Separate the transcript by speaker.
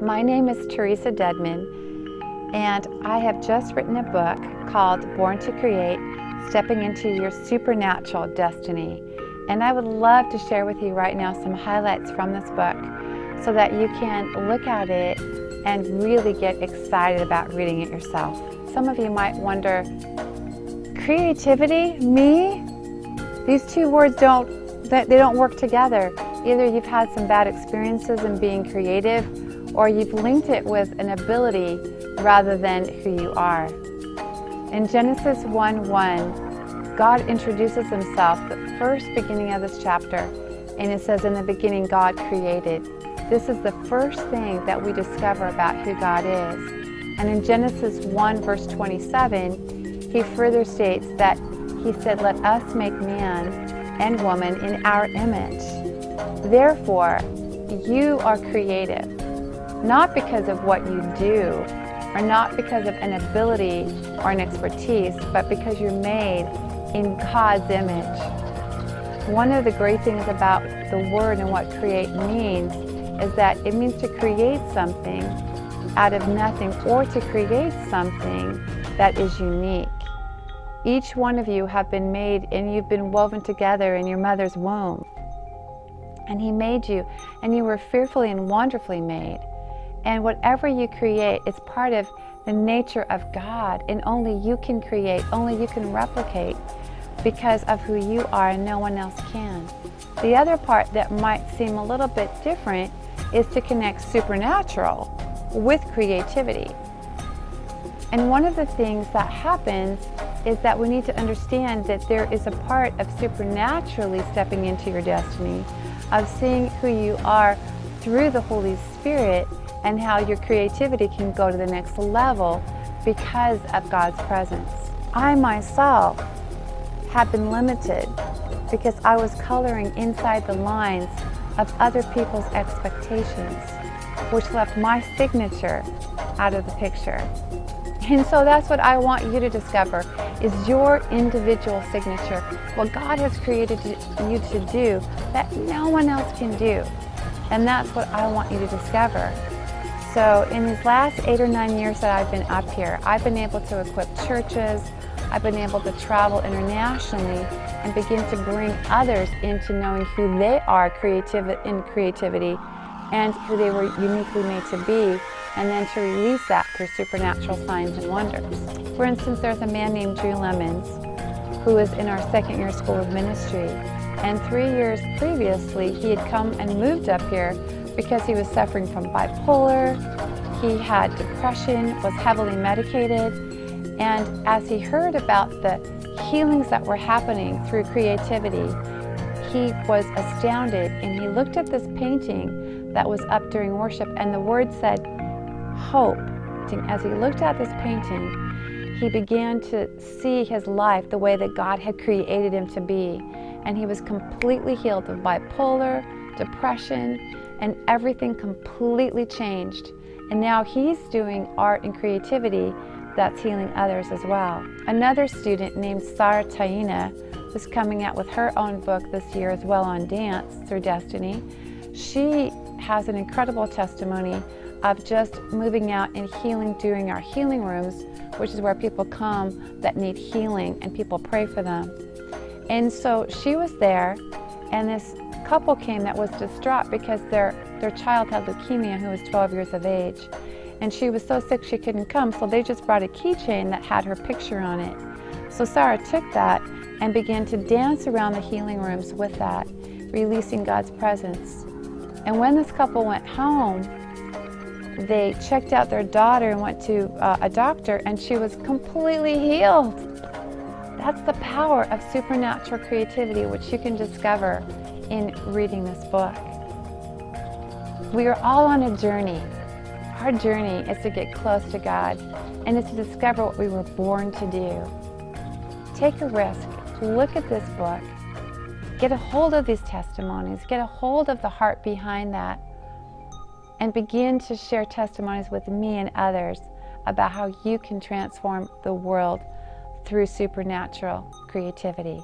Speaker 1: My name is Teresa Dedman, and I have just written a book called Born to Create, Stepping into Your Supernatural Destiny. And I would love to share with you right now some highlights from this book so that you can look at it and really get excited about reading it yourself. Some of you might wonder, creativity, me? These two words don't work together. Either you've had some bad experiences in being creative, or you've linked it with an ability rather than who you are. In Genesis 1:1, God introduces himself, the first beginning of this chapter, and it says, in the beginning God created. This is the first thing that we discover about who God is. And in Genesis 1 verse 27, he further states that he said, let us make man and woman in our image. Therefore, you are creative, not because of what you do, or not because of an ability or an expertise, but because you're made in God's image. One of the great things about the word and what create means is that it means to create something out of nothing, or to create something that is unique. Each one of you have been made, and you've been woven together in your mother's womb. And he made you, and you were fearfully and wonderfully made. And whatever you create is part of the nature of God, and only you can create, only you can replicate because of who you are, and no one else can. The other part that might seem a little bit different is to connect supernatural with creativity. And one of the things that happens is that we need to understand that there is a part of supernaturally stepping into your destiny, of seeing who you are through the Holy Spirit, and how your creativity can go to the next level because of God's presence. I myself have been limited because I was coloring inside the lines of other people's expectations, which left my signature out of the picture. And so that's what I want you to discover, is your individual signature, what God has created you to do that no one else can do. And that's what I want you to discover. So in these last 8 or 9 years that I've been up here, I've been able to equip churches, I've been able to travel internationally and begin to bring others into knowing who they are in creativity and who they were uniquely made to be, and then to release that through supernatural signs and wonders. For instance, there's a man named Drew Lemons who is in our 2nd year school of ministry, and 3 years previously he had come and moved up here because he was suffering from bipolar, he had depression, was heavily medicated, and as he heard about the healings that were happening through creativity, he was astounded, and he looked at this painting that was up during worship, and the word said, hope. As he looked at this painting, he began to see his life the way that God had created him to be, and he was completely healed of bipolar, depression, and everything completely changed. And now he's doing art and creativity that's healing others as well. Another student named Sarah Taina, who's coming out with her own book this year as well on dance through destiny, she has an incredible testimony of just moving out and healing during our healing rooms, which is where people come that need healing and people pray for them. And so she was there, and this couple came that was distraught because their child had leukemia, who was 12 years of age. And she was so sick she couldn't come, so they just brought a keychain that had her picture on it. So Sarah took that and began to dance around the healing rooms with that, releasing God's presence. And when this couple went home, they checked out their daughter and went to a doctor, and she was completely healed. That's the power of supernatural creativity, which you can discover in reading this book. We are all on a journey. Our journey is to get close to God, and it's to discover what we were born to do. Take a risk. Look at this book. Get a hold of these testimonies. Get a hold of the heart behind that, and begin to share testimonies with me and others about how you can transform the world through supernatural creativity.